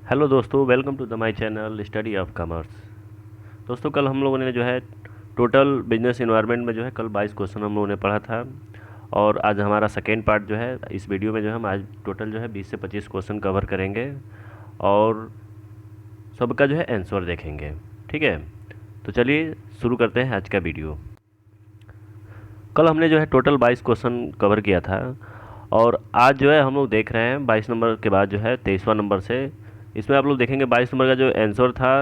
Hello दोस्तों, welcome to the my channel study of commerce. दोस्तों, कल हम लोगों ने जो है टोटल बिजनेस एनवायरनमेंट में जो है कल 22 क्वेश्चन हम लोगों ने पढ़ा था। और आज हमारा सेकेंड पार्ट जो है इस वीडियो में जो है हम आज टोटल जो है 20 से 25 क्वेश्चन कवर करेंगे और सबका जो है आंसर देखेंगे। ठीक है, तो चलिए शुरू करते हैं आज का वीडियो। कल हमने जो है टोटल 22 क्वेश्चन कवर किया था और आज जो है हम लोग देख रहे हैं 22 नंबर के बाद जो है 23वां नंबर से। इसमें आप लोग देखेंगे 22 नंबर का जो आंसर था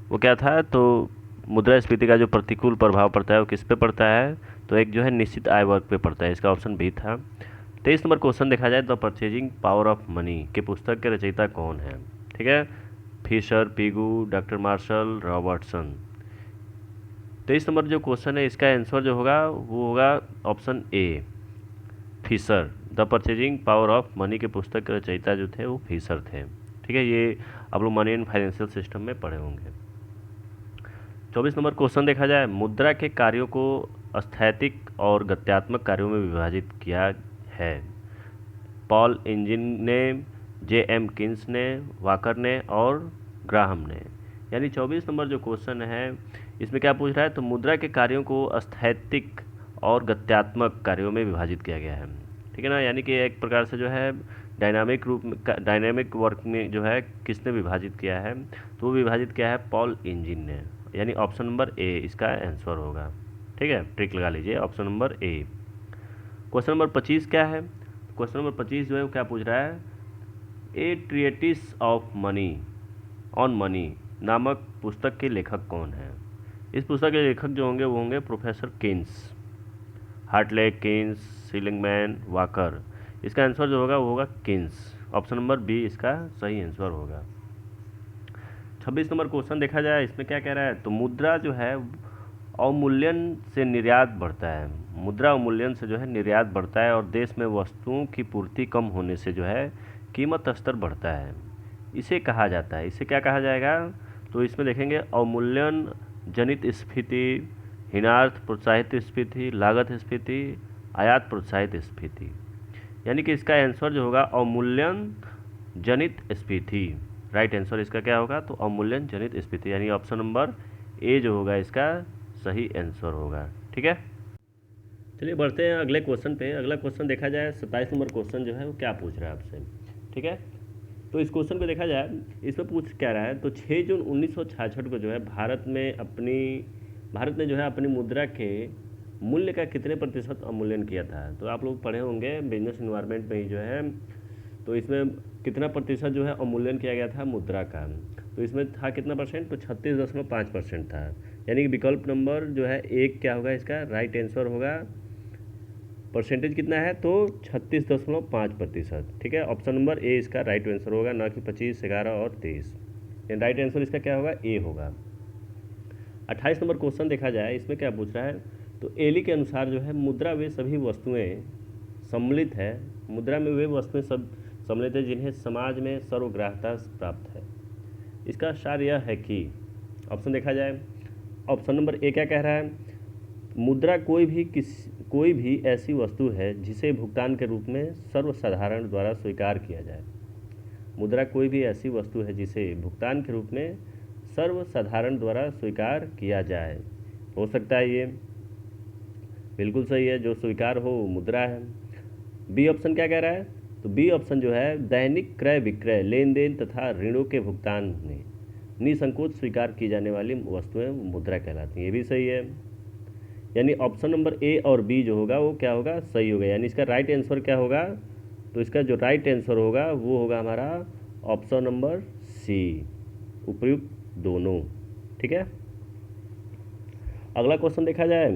वो क्या था, तो मुद्रास्फीति का जो प्रतिकूल प्रभाव पड़ता है वो किस पे पड़ता है, तो एक जो है निश्चित आय वर्ग पे पड़ता है। इसका ऑप्शन बी था। 23 नंबर क्वेश्चन देखा जाए तो परचेजिंग पावर ऑफ मनी के पुस्तक के रचयिता कौन है। ठीक है, Fisher, Pigou, doctor Marshall, Robertson. 23 number जो क्वेश्चन है इसका आंसर जो होगा वो होगा option A, Fisher. The purchasing power of money के पुस्तक के रचयिता जो थे वो फिशर थे। ठीक है, ये आप लोग मनी एंड फाइनेंशियल सिस्टम में पढ़े होंगे। 24 नंबर क्वेश्चन देखा जाए, मुद्रा के कार्यों को स्थैतिक और गत्यात्मक कार्यों में विभाजित किया है। पॉल इंजिन ने, जे एम किन्स ने, वाकर ने और ग्राहम ने। यानी 24 नंबर जो क्वेश्चन है इसमें क्या पूछ रहा है, तो मुद्रा के कार्यों को स्थैतिक और गत्यात्मक कार्यों में विभाजित किया गया है। ठीक है ना, यानी कि एक प्रकार से जो है डायनामिक रूप में, डायनामिक वर्क में जो है किसने विभाजित किया है, तो वो विभाजित किया है पॉल इंजिन ने। यानी ऑप्शन नंबर ए इसका आंसर होगा। ठीक है, ट्रिक लगा लीजिए, option number A. Question number 25 क्या है, क्वेश्चन नंबर 25 जो है वो क्या पूछ रहा है, ए ट्रिएटिस ऑफ मनी ऑन मनी नामक पुस्तक के लेखक कौन है। इस पुस्तक के लेखक जो होंगे वो होंगे professor Keynes, Hartley, Keynes, Seligman, Walker. इसका आंसर जो होगा वो होगा केन्स। ऑप्शन नंबर बी इसका सही आंसर होगा। 26 नंबर क्वेश्चन देखा जाए इसमें क्या कह रहा है, तो मुद्रा जो है अवमूल्यन से निर्यात बढ़ता है। मुद्रा अवमूल्यन से जो है निर्यात बढ़ता है और देश में वस्तुओं की पूर्ति कम होने से जो है कीमत स्तर बढ़ता है। इसे कहा जाता है, इसे क्या कहा जाएगा, तो इसमें देखेंगे अवमूल्यन जनित स्फीति, हीनार्थ प्रोत्साहित स्फीति, लागत स्फीति, आयात प्रोत्साहित स्फीति। यानी कि इसका आंसर जो होगा अवमूल्यन जनित स्फीति। राइट आंसर इसका क्या होगा, तो अवमूल्यन जनित स्फीति, यानी ऑप्शन नंबर ए जो होगा इसका सही आंसर होगा। ठीक है, चलिए बढ़ते हैं अगले क्वेश्चन पे। अगला क्वेश्चन देखा जाए 27 नंबर क्वेश्चन जो है वो क्या पूछ रहा है आपसे। ठीक है, तो इस क्वेश्चन को देखा जाए इसमें पूछ क्या रहा है, तो 6 जून 1966 को जो है भारत ने जो है अपनी मुद्रा के मूल्य का कितने प्रतिशत अवमूल्यन किया था। तो आप लोग पढ़े होंगे बिजनेस इन्वायरमेंट में ही जो है, तो इसमें कितना प्रतिशत जो है अवमूल्यन किया गया था मुद्रा का, तो इसमें था कितना परसेंट, तो 36.5% था। यानी कि विकल्प नंबर जो है एक क्या होगा, इसका राइट आंसर होगा। परसेंटेज कितना है, तो 36.5%। ठीक है, ऑप्शन नंबर ए इसका राइट आंसर होगा, ना कि 25, 11 और 23। यानी राइट आंसर इसका क्या होगा, ए होगा। 28 नंबर क्वेश्चन देखा जाए इसमें क्या पूछ रहा है, तो एली के अनुसार जो है मुद्रा वे सभी वस्तुएं सम्मिलित है, मुद्रा में वे वस्तुएं सब सम्मिलित है जिन्हें समाज में सर्वग्राह्यता प्राप्त है। इसका सार यह है कि, ऑप्शन देखा जाए, ऑप्शन नंबर ए क्या कह रहा है, मुद्रा कोई भी ऐसी वस्तु है जिसे भुगतान के रूप में सर्वसाधारण द्वारा स्वीकार किया जाए। मुद्रा कोई भी ऐसी वस्तु है जिसे भुगतान के रूप में सर्वसाधारण द्वारा स्वीकार किया जाए। हो सकता है ये बिल्कुल सही है, जो स्वीकार हो वो मुद्रा है। बी ऑप्शन क्या कह रहा है, तो बी ऑप्शन जो है दैनिक क्रय विक्रय, लेन देन तथा ऋणों के भुगतान में निसंकोच स्वीकार की जाने वाली वस्तुएं मुद्रा कहलाती हैं। ये भी सही है, यानी ऑप्शन नंबर ए और बी जो होगा वो क्या होगा, सही होगा। यानी इसका राइट आंसर क्या होगा, तो इसका जो राइट आंसर होगा वो होगा हमारा ऑप्शन नंबर सी, उपयुक्त दोनों। ठीक है, अगला क्वेश्चन देखा जाए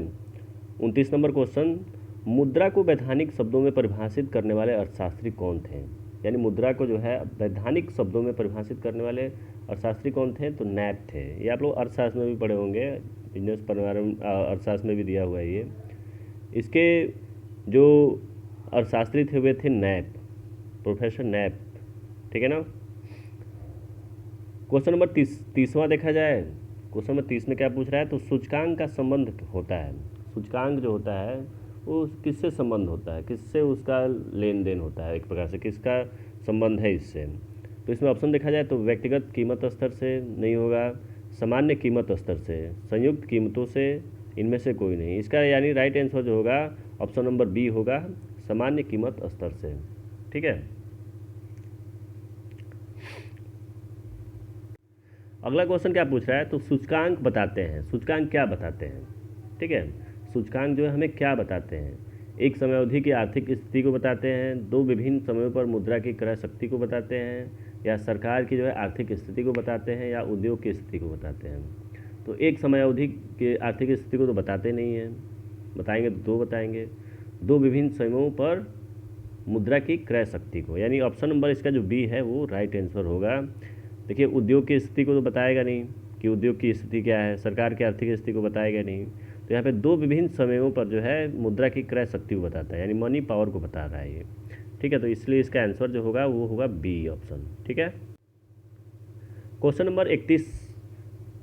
29 नंबर क्वेश्चन, मुद्रा को वैधानिक शब्दों में परिभाषित करने वाले अर्थशास्त्री कौन थे। यानी मुद्रा को जो है वैधानिक शब्दों में परिभाषित करने वाले अर्थशास्त्री कौन थे, तो नैप थे। ये आप लोग अर्थशास्त्र में भी पढ़े होंगे, बिजनेस अर्थशास्त्र में भी दिया हुआ है ये। इसके जो अर्थशास्त्री थे वे थे नैप, प्रोफेसर नैप। ठीक है ना, क्वेश्चन नंबर 30वां देखा जाए। क्वेश्चन नंबर 30 में क्या पूछ रहा है, तो सूचकांक का संबंध होता है। सूचकांक जो होता है वो किससे संबंध होता है, किससे उसका लेन देन होता है, एक प्रकार से किसका संबंध है इससे, तो इसमें ऑप्शन देखा जाए तो व्यक्तिगत कीमत स्तर से नहीं होगा, सामान्य कीमत स्तर से, संयुक्त कीमतों से, इनमें से कोई नहीं। इसका यानी राइट आंसर जो होगा ऑप्शन नंबर बी होगा, सामान्य कीमत स्तर से। ठीक है, अगला क्वेश्चन क्या पूछ रहा है, तो सूचकांक बताते हैं। सूचकांक क्या बताते हैं? ठीक है, सूचकांक जो है हमें क्या बताते हैं? एक समय अवधि की आर्थिक स्थिति को बताते हैं, दो विभिन्न समयों पर मुद्रा की क्रय शक्ति को बताते हैं, या सरकार की जो है आर्थिक स्थिति को बताते हैं, या उद्योग की स्थिति को बताते हैं। तो एक समय अवधि की आर्थिक स्थिति को तो बताते नहीं हैं, बताएंगे तो दो बताएंगे, दो विभिन्न समयों पर मुद्रा की क्रय शक्ति को, यानी ऑप्शन नंबर इसका जो बी है वो राइट आंसर होगा। देखिए, उद्योग की स्थिति को तो बताएगा नहीं कि उद्योग की स्थिति क्या है, सरकार की आर्थिक स्थिति को बताएगा नहीं। तो यहाँ पे दो विभिन्न समयों पर जो है मुद्रा की क्रय शक्ति को बताता है, यानी मनी पावर को बता रहा है ये। ठीक है, तो इसलिए इसका आंसर जो होगा वो होगा बी ऑप्शन। ठीक है, क्वेश्चन नंबर 31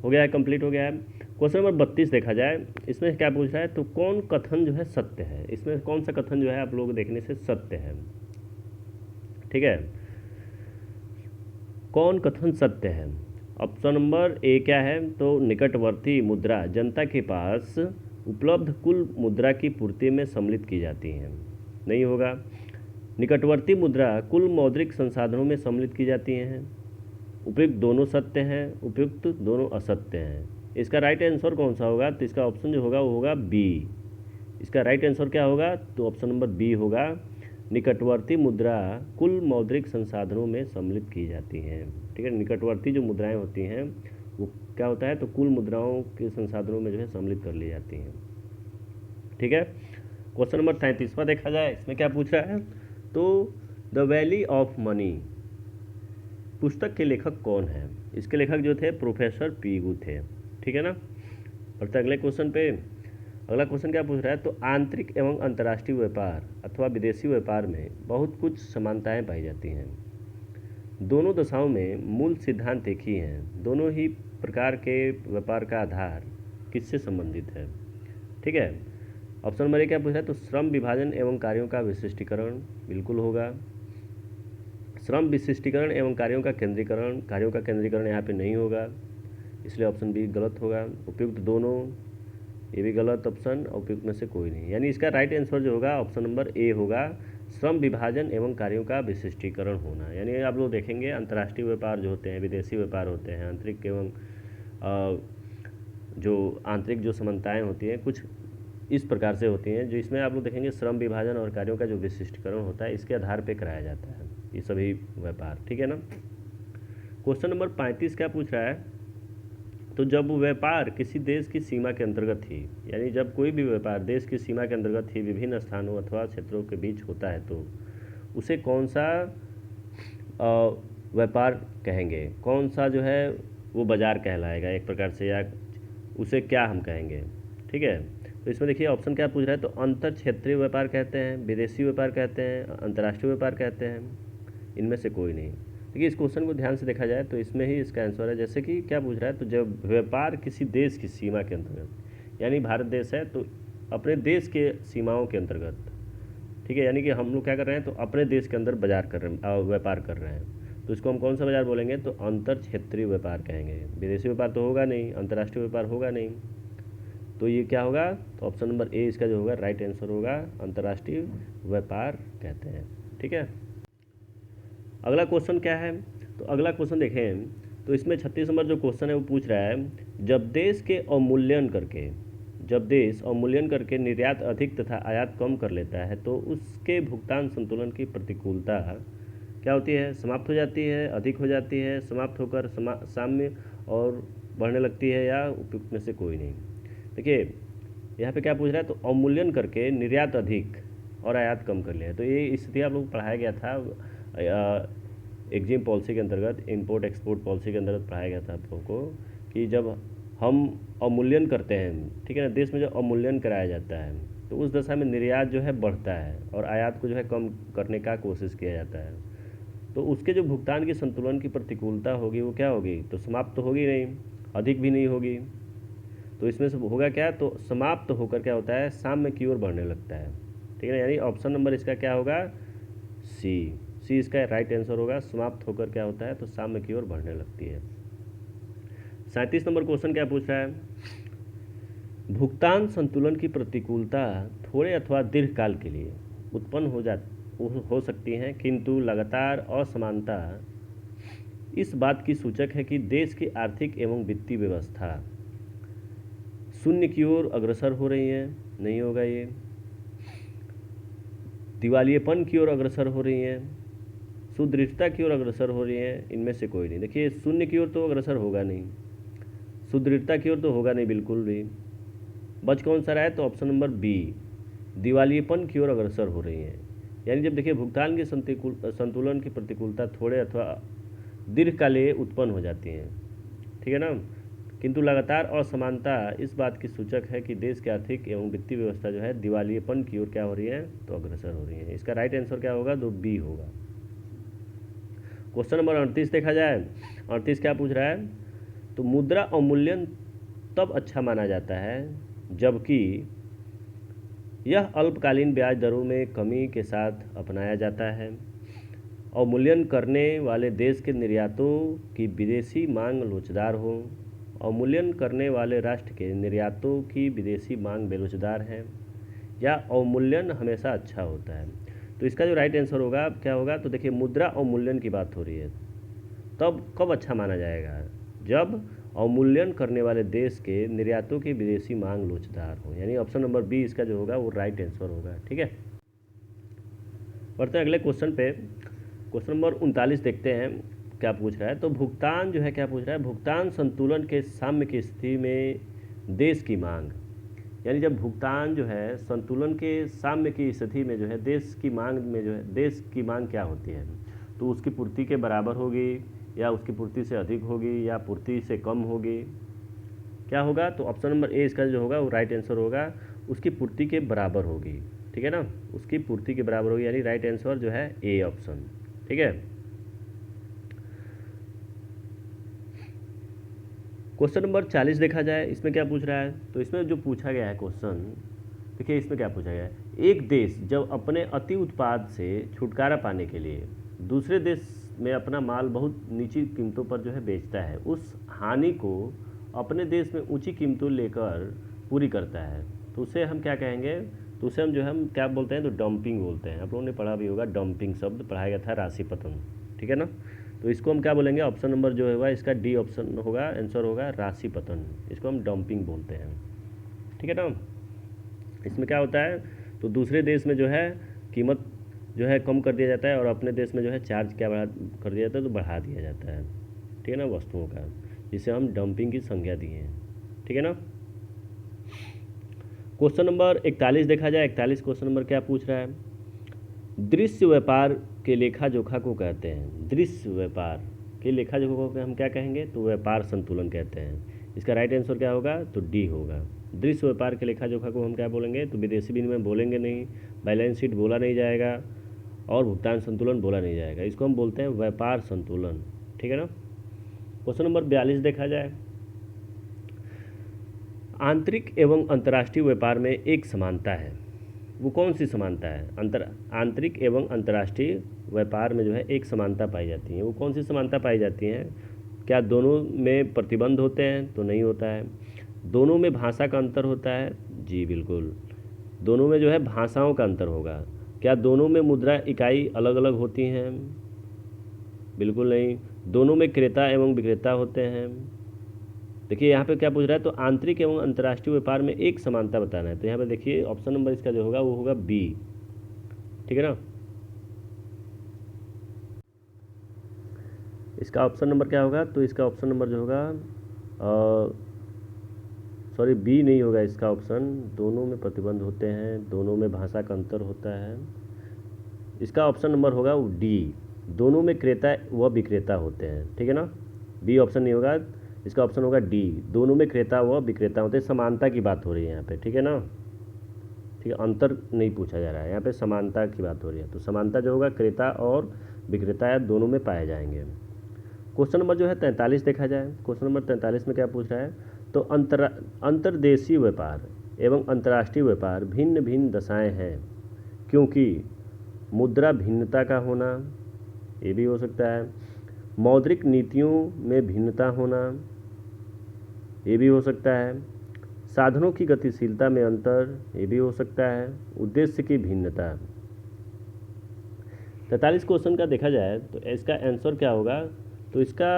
हो गया है, कंप्लीट हो गया है। क्वेश्चन नंबर 32 देखा जाए, इसमें क्या पूछ रहा है, तो कौन कथन जो है सत्य है? इसमें कौन सा कथन जो है आप लोग देखने से सत्य है? ठीक है, कौन कथन सत्य है? ऑप्शन नंबर ए क्या है, तो निकटवर्ती मुद्रा जनता के पास उपलब्ध कुल मुद्रा की पूर्ति में सम्मिलित की जाती है, नहीं होगा। निकटवर्ती मुद्रा कुल मौद्रिक संसाधनों में सम्मिलित की जाती हैं। उपयुक्त दोनों सत्य हैं, उपयुक्त दोनों असत्य हैं। इसका राइट आंसर कौन सा होगा, तो इसका ऑप्शन जो होगा वो होगा बी। इसका राइट आंसर क्या होगा, तो ऑप्शन नंबर बी होगा, निकटवर्ती मुद्रा कुल मौद्रिक संसाधनों में सम्मिलित की जाती हैं। ठीक है, निकटवर्ती जो मुद्राएं होती हैं वो क्या होता है, तो कुल मुद्राओं के संसाधनों में जो है सम्मिलित कर ली जाती हैं। ठीक है, क्वेश्चन नंबर 33वां देखा जाए, इसमें क्या पूछ रहा है, तो द वैली ऑफ मनी पुस्तक के लेखक कौन है? इसके लेखक जो थे प्रोफेसर पीगू थे। ठीक है ना। और अगले क्वेश्चन पे, अगला क्वेश्चन क्या पूछ रहा है, तो आंतरिक एवं अंतर्राष्ट्रीय व्यापार अथवा विदेशी व्यापार में बहुत कुछ समानताएं पाई जाती हैं। दोनों दशाओं में मूल सिद्धांत एक ही हैं। दोनों ही प्रकार के व्यापार का आधार किससे संबंधित है? ठीक है, ऑप्शन नंबर ए क्या पूछ रहा है, तो श्रम विभाजन एवं कार्यों का विशिष्टीकरण, बिल्कुल होगा। श्रम विशिष्टीकरण एवं कार्यों का केंद्रीकरण यहाँ पे नहीं होगा, इसलिए ऑप्शन बी गलत होगा। उपयुक्त दोनों, ये भी गलत ऑप्शन, उपयुक्त में से कोई नहीं। यानी इसका राइट आंसर जो होगा ऑप्शन नंबर ए होगा, श्रम विभाजन एवं कार्यों का विशिष्टीकरण होना। यानी आप लोग देखेंगे अंतर्राष्ट्रीय व्यापार जो होते हैं, विदेशी व्यापार होते हैं, आंतरिक एवं जो आंतरिक जो समानताएँ होती हैं कुछ इस प्रकार से होती हैं, जो इसमें आप लोग देखेंगे श्रम विभाजन और कार्यों का जो विशिष्टीकरण होता है इसके आधार पर कराया जाता है ये सभी व्यापार। ठीक है ना। क्वेश्चन नंबर 35 क्या पूछ रहा है, तो जब व्यापार किसी देश की सीमा के अंतर्गत ही, यानी जब कोई भी व्यापार देश की सीमा के अंतर्गत ही विभिन्न स्थानों अथवा क्षेत्रों के बीच होता है तो उसे कौन सा व्यापार कहेंगे? कौन सा जो है वो बाजार कहलाएगा एक प्रकार से, या उसे क्या हम कहेंगे? ठीक है, तो इसमें देखिए ऑप्शन क्या पूछ रहा है, तो अंतर क्षेत्रीय व्यापार कहते हैं, विदेशी व्यापार कहते हैं, अंतर्राष्ट्रीय व्यापार कहते हैं, इनमें से कोई नहीं। देखिए इस क्वेश्चन को ध्यान से देखा जाए तो इसमें ही इसका आंसर है। जैसे कि क्या पूछ रहा है, तो जब व्यापार किसी देश की सीमा के अंतर्गत, यानी भारत देश है तो अपने देश के सीमाओं के अंतर्गत, ठीक है, यानी कि हम लोग क्या कर रहे हैं, तो अपने देश के अंदर बाजार कर रहे हैं, व्यापार कर रहे हैं, तो इसको हम कौन सा बाजार बोलेंगे, तो अंतर क्षेत्रीय व्यापार कहेंगे। विदेशी व्यापार तो होगा नहीं, अंतर्राष्ट्रीय व्यापार होगा नहीं, तो ये क्या होगा, तो ऑप्शन नंबर ए इसका जो होगा राइट आंसर होगा, अंतर्राष्ट्रीय व्यापार कहते हैं। ठीक है, अगला क्वेश्चन क्या है, तो अगला क्वेश्चन देखें तो इसमें 36 नंबर जो क्वेश्चन है वो पूछ रहा है, जब देश अवमूल्यन करके निर्यात अधिक तथा आयात कम कर लेता है तो उसके भुगतान संतुलन की प्रतिकूलता क्या होती है? समाप्त हो जाती है, अधिक हो जाती है, समाप्त होकर साम्य और बढ़ने लगती है, या उपयुक्त में से कोई नहीं। देखिए यहाँ पे क्या पूछ रहा है, तो अवमूल्यन करके निर्यात अधिक और आयात कम कर लिया, तो ये स्थिति आप लोग पढ़ाया गया था एग्जिम पॉलिसी के अंतर्गत, इंपोर्ट एक्सपोर्ट पॉलिसी के अंतर्गत पढ़ाया गया था आप लोगों को, कि जब हम अवमूल्यन करते हैं, ठीक है ना, देश में जब अवमूल्यन कराया जाता है तो उस दशा में निर्यात जो है बढ़ता है और आयात को जो है कम करने का कोशिश किया जाता है, तो उसके जो भुगतान की संतुलन की प्रतिकूलता होगी वो क्या होगी, तो समाप्त तो होगी नहीं, अधिक भी नहीं होगी, तो इसमें से होगा क्या, तो समाप्त होकर क्या होता है, साम्य की ओर बढ़ने लगता है। ठीक है ना, यानी ऑप्शन नंबर इसका क्या होगा, सी सी इसका राइट आंसर होगा। समाप्त होकर क्या होता है, तो साम्य की ओर बढ़ने लगती है। 37 नंबर क्वेश्चन क्या पूछ रहा है, भुगतान संतुलन की प्रतिकूलता थोड़े अथवा दीर्घ काल के लिए उत्पन्न हो सकती हैं, किंतु लगातार असमानता इस बात की सूचक है कि देश की आर्थिक एवं वित्तीय व्यवस्था शून्य की ओर अग्रसर हो रही है। नहीं होगा ये। दिवालियेपन की ओर अग्रसर हो रही हैं, सुदृढ़ता की ओर अग्रसर हो रही हैं, इनमें से कोई नहीं। देखिए शून्य की ओर तो अग्रसर होगा नहीं, सुदृढ़ता की ओर तो होगा नहीं बिल्कुल भी। बच कौन सा रहा है, तो ऑप्शन नंबर बी, दिवालियेपन की ओर अग्रसर हो रही हैं। यानी जब देखिए भुगतान के संतुलन की प्रतिकूलता थोड़े अथवा दीर्घकालीन उत्पन्न हो जाती हैं, ठीक है ना, किंतु लगातार असमानता इस बात की सूचक है कि देश की आर्थिक एवं वित्तीय व्यवस्था जो है दिवालियेपन की ओर क्या हो रही है, तो अग्रसर हो रही है। इसका राइट आंसर क्या होगा, तो बी होगा। क्वेश्चन नंबर 38 देखा जाए। 38 क्या पूछ रहा है, तो मुद्रा अवमूल्यन तब अच्छा माना जाता है जबकि यह अल्पकालीन ब्याज दरों में कमी के साथ अपनाया जाता है। अवमूल्यन करने वाले देश के निर्यातों की विदेशी मांग लोचदार हो। अवमूल्यन करने वाले राष्ट्र के निर्यातों की विदेशी मांग बेलोचदार है, या अवमूल्यन हमेशा अच्छा होता है। तो इसका जो राइट आंसर होगा क्या होगा, तो देखिए मुद्रा अवमूल्यन की बात हो रही है, तब कब अच्छा माना जाएगा, जब अवमूल्यन करने वाले देश के निर्यातों की विदेशी मांग लोचदार हो। यानी ऑप्शन नंबर बी इसका जो होगा वो राइट आंसर होगा। ठीक है, बढ़ते हैं अगले क्वेश्चन पे। क्वेश्चन नंबर 39 देखते हैं क्या पूछ रहा है। तो भुगतान जो है क्या पूछ रहा है, भुगतान संतुलन के साम्य की स्थिति में देश की मांग, यानी जब भुगतान जो है संतुलन के साम्य की स्थिति में जो है देश की मांग में जो है देश की मांग क्या होती है, तो उसकी पूर्ति के बराबर होगी, या उसकी पूर्ति से अधिक होगी, या पूर्ति से कम होगी। क्या होगा, तो ऑप्शन नंबर ए इसका जो होगा वो राइट आंसर होगा, उसकी पूर्ति के बराबर होगी। ठीक है ना, उसकी पूर्ति के बराबर होगी, यानी राइट आंसर जो है ए ऑप्शन। ठीक है, क्वेश्चन नंबर 40 देखा जाए, इसमें क्या पूछ रहा है। तो इसमें जो पूछा गया है क्वेश्चन, देखिए इसमें क्या पूछा गया है, एक देश जब अपने अति उत्पाद से छुटकारा पाने के लिए दूसरे देश में अपना माल बहुत नीची कीमतों पर जो है बेचता है, उस हानि को अपने देश में ऊंची कीमतों लेकर पूरी करता है, तो उसे हम क्या कहेंगे, तो उसे हम जो है हम क्या बोलते हैं, तो डंपिंग बोलते हैं। आप लोगों ने पढ़ा भी होगा, डंपिंग शब्द पढ़ाया गया था, राशि पतन। ठीक है ना, तो इसको हम क्या बोलेंगे, ऑप्शन नंबर जो होगा इसका डी ऑप्शन होगा, आंसर होगा राशि पतन। इसको हम डंपिंग बोलते हैं। ठीक है ना, इसमें क्या होता है, तो दूसरे देश में जो है कीमत जो है कम कर दिया जाता है, और अपने देश में जो है चार्ज क्या बढ़ा कर दिया जाता है, तो बढ़ा दिया जाता है। ठीक है ना, वस्तुओं का, जिसे हम डंपिंग की संज्ञा दिए हैं। ठीक है ना, क्वेश्चन नंबर 41 देखा जाए। 41 क्वेश्चन नंबर क्या पूछ रहा है, दृश्य व्यापार के लेखा जोखा को कहते हैं। दृश्य व्यापार के लेखा जोखा को हम क्या कहेंगे, तो व्यापार संतुलन कहते हैं। इसका राइट आंसर क्या होगा, तो डी होगा। दृश्य व्यापार के लेखा जोखा को हम क्या बोलेंगे, तो विदेशी विनिमय बोलेंगे नहीं, बैलेंस शीट बोला नहीं जाएगा, और भुगतान संतुलन बोला नहीं जाएगा। इसको हम बोलते हैं व्यापार संतुलन। ठीक है ना, क्वेश्चन नंबर 42 देखा जाए। आंतरिक एवं अंतर्राष्ट्रीय व्यापार में एक समानता है, वो कौन सी समानता है, आंतरिक एवं अंतर्राष्ट्रीय व्यापार में जो है एक समानता पाई जाती है, वो कौन सी समानता पाई जाती है। क्या दोनों में प्रतिबंध होते हैं, तो नहीं होता है। दोनों में भाषा का अंतर होता है, जी बिल्कुल, दोनों में जो है भाषाओं का अंतर होगा। क्या दोनों में मुद्रा इकाई अलग अलग होती हैं, बिल्कुल नहीं। दोनों में क्रेता एवं विक्रेता होते हैं। देखिए यहाँ पे क्या पूछ रहा है, तो आंतरिक एवं अंतर्राष्ट्रीय व्यापार में एक समानता बताना है, तो यहाँ पे देखिए ऑप्शन नंबर इसका जो होगा वो होगा बी। ठीक है ना, इसका ऑप्शन नंबर क्या होगा, तो इसका ऑप्शन नंबर जो होगा सॉरी बी नहीं होगा इसका ऑप्शन। दोनों में प्रतिबंध होते हैं, दोनों में भाषा का अंतर होता है। इसका ऑप्शन नंबर होगा वो डी, दोनों में क्रेता व विक्रेता होते हैं। ठीक है ना, बी ऑप्शन नहीं होगा, इसका ऑप्शन होगा डी, दोनों में क्रेता व विक्रेता होते हैं। समानता की बात हो रही है यहाँ पे। ठीक है ना, ठीक है, अंतर नहीं पूछा जा रहा है यहाँ पे, समानता की बात हो रही है। तो समानता जो होगा क्रेता और विक्रेता या दोनों में पाए जाएंगे। क्वेश्चन नंबर जो है 43 देखा जाए। क्वेश्चन नंबर 43 में क्या पूछ रहा है, तो अंतर्देशीय व्यापार एवं अंतर्राष्ट्रीय व्यापार भिन्न भिन्न दशाएं हैं, क्योंकि मुद्रा भिन्नता का होना, ये भी हो सकता है। मौद्रिक नीतियों में भिन्नता होना, ये भी हो सकता है। साधनों की गतिशीलता में अंतर, ये भी हो सकता है। उद्देश्य की भिन्नता। 43 क्वेश्चन का देखा जाए तो इसका आंसर क्या होगा, तो इसका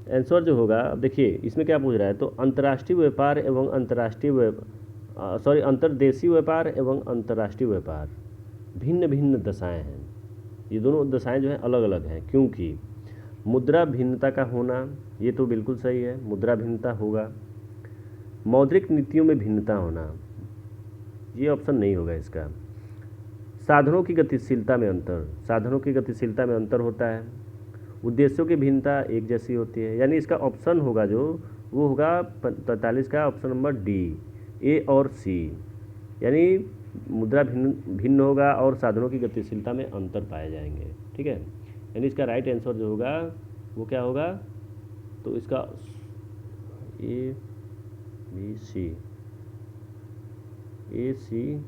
आंसर जो होगा, अब देखिए इसमें क्या पूछ रहा है, तो अंतर्राष्ट्रीय व्यापार एवं अंतर्देशीय व्यापार एवं अंतर्राष्ट्रीय व्यापार भिन्न भिन्न दशाएं हैं। ये दोनों दशाएं जो हैं अलग अलग हैं, क्योंकि मुद्रा भिन्नता का होना, ये तो बिल्कुल सही है, मुद्रा भिन्नता होगा। मौद्रिक नीतियों में भिन्नता होना, ये ऑप्शन नहीं होगा इसका। साधनों की गतिशीलता में अंतर, साधनों की गतिशीलता में अंतर होता है। उद्देश्यों की भिन्नता एक जैसी होती है, यानी इसका ऑप्शन होगा जो वो होगा 43 का ऑप्शन नंबर डी, ए और सी, यानी मुद्रा भिन्न भिन्न होगा और साधनों की गतिशीलता में अंतर पाए जाएंगे। ठीक है, यानी इसका राइट आंसर जो होगा वो क्या होगा, तो इसका ए बी सी, ए सी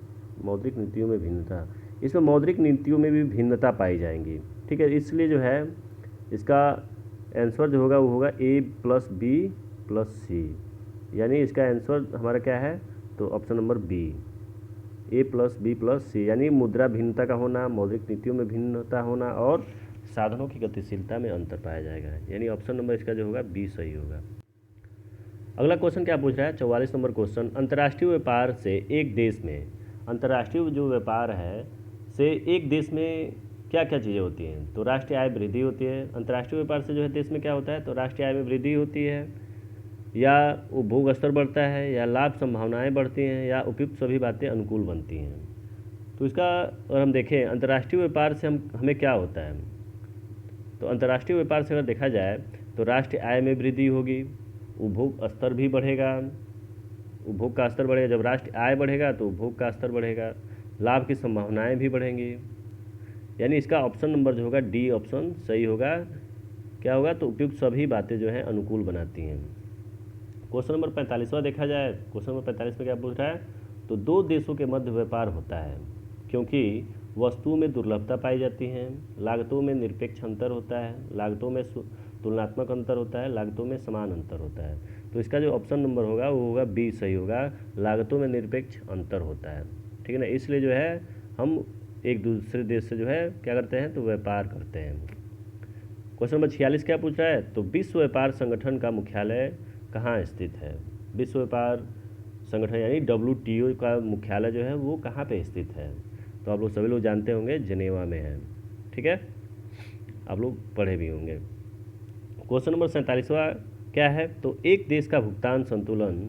मौद्रिक नीतियों में भिन्नता, इसमें मौद्रिक नीतियों में भी भिन्नता पाई जाएंगी। ठीक है, इसलिए जो है इसका आंसर जो होगा वो होगा ए प्लस बी प्लस सी, यानी इसका आंसर हमारा क्या है, तो ऑप्शन नंबर बी, ए प्लस बी प्लस सी, यानी मुद्रा भिन्नता का होना, मौद्रिक नीतियों में भिन्नता होना और साधनों की गतिशीलता में अंतर पाया जाएगा, यानी ऑप्शन नंबर इसका जो होगा बी सही होगा। अगला क्वेश्चन क्या पूछ रहा है, 44 नंबर क्वेश्चन, अंतर्राष्ट्रीय व्यापार से एक देश में, अंतर्राष्ट्रीय जो व्यापार है से एक देश में क्या क्या चीज़ें होती हैं, तो राष्ट्रीय आय वृद्धि होती है। अंतर्राष्ट्रीय व्यापार से जो है देश में क्या होता है, तो राष्ट्रीय आय में वृद्धि होती है, या उपभोग स्तर बढ़ता है, या लाभ संभावनाएं बढ़ती हैं, या उपयुक्त सभी बातें अनुकूल बनती हैं। तो इसका अगर हम देखें अंतर्राष्ट्रीय व्यापार से हमें क्या होता है, तो अंतर्राष्ट्रीय व्यापार से अगर देखा जाए तो राष्ट्रीय आय में वृद्धि होगी, उपभोग स्तर भी बढ़ेगा, उपभोग का स्तर बढ़ेगा, जब राष्ट्रीय आय बढ़ेगा तो उपभोग का स्तर बढ़ेगा, लाभ की संभावनाएं भी बढ़ेंगी, यानी इसका ऑप्शन नंबर जो होगा डी ऑप्शन सही होगा। क्या होगा, तो उपयुक्त सभी बातें जो हैं अनुकूल बनाती हैं। क्वेश्चन नंबर 45वां देखा जाए, क्वेश्चन नंबर 45 में क्या पूछ रहा है, तो दो देशों के मध्य व्यापार होता है क्योंकि वस्तुओं में दुर्लभता पाई जाती है, लागतों में निरपेक्ष अंतर होता है, लागतों में तुलनात्मक अंतर होता है, लागतों में समान अंतर होता है। तो इसका जो ऑप्शन नंबर होगा वो होगा बी सही होगा, लागतों में निरपेक्ष अंतर होता है। ठीक है ना, इसलिए जो है हम एक दूसरे देश से जो है क्या करते हैं, तो व्यापार करते हैं। क्वेश्चन नंबर 46 क्या पूछ रहा है, तो विश्व व्यापार संगठन का मुख्यालय कहाँ स्थित है। विश्व व्यापार संगठन यानी WTO का मुख्यालय जो है वो कहाँ पे स्थित है, तो आप लोग सभी लोग जानते होंगे जिनेवा में है। ठीक है, आप लोग पढ़े भी होंगे। क्वेश्चन नंबर 47वां क्या है, तो एक देश का भुगतान संतुलन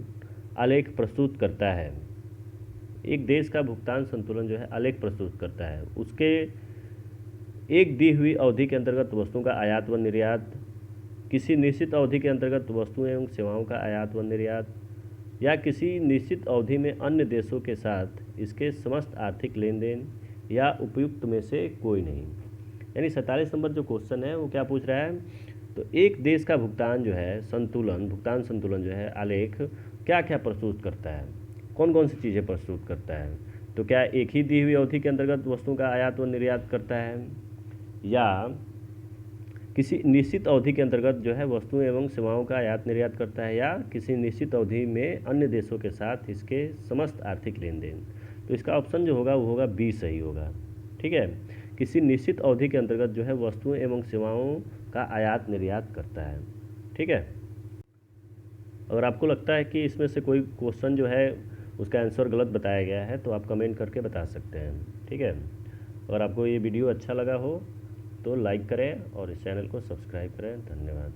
आलेख प्रस्तुत करता है। एक देश का भुगतान संतुलन जो है आलेख प्रस्तुत करता है, उसके एक दी हुई अवधि के अंतर्गत वस्तुओं का आयात व निर्यात, किसी निश्चित अवधि के अंतर्गत वस्तुओं एवं सेवाओं का आयात व निर्यात, या किसी निश्चित अवधि में अन्य देशों के साथ इसके समस्त आर्थिक लेन देन, या उपयुक्त में से कोई नहीं। यानी 47 नंबर जो क्वेश्चन है वो क्या पूछ रहा है, तो एक देश का भुगतान जो है संतुलन, भुगतान संतुलन जो है आलेख क्या क्या प्रस्तुत करता है, कौन कौन सी चीज़ें प्रस्तुत करता है। तो क्या एक ही दी हुई अवधि के अंतर्गत वस्तुओं का आयात व निर्यात करता है, या किसी निश्चित अवधि के अंतर्गत जो है वस्तुएं एवं सेवाओं का आयात निर्यात करता है, या किसी निश्चित अवधि में अन्य देशों के साथ इसके समस्त आर्थिक लेन देन। तो इसका ऑप्शन जो होगा वो होगा बी सही होगा। ठीक है, किसी निश्चित अवधि के अंतर्गत जो है वस्तुएं एवं सेवाओं का आयात निर्यात करता है। ठीक है, अगर आपको लगता है कि इसमें से कोई क्वेश्चन जो है उसका आंसर गलत बताया गया है तो आप कमेंट करके बता सकते हैं। ठीक है, अगर आपको ये वीडियो अच्छा लगा हो तो लाइक करें और इस चैनल को सब्सक्राइब करें। धन्यवाद।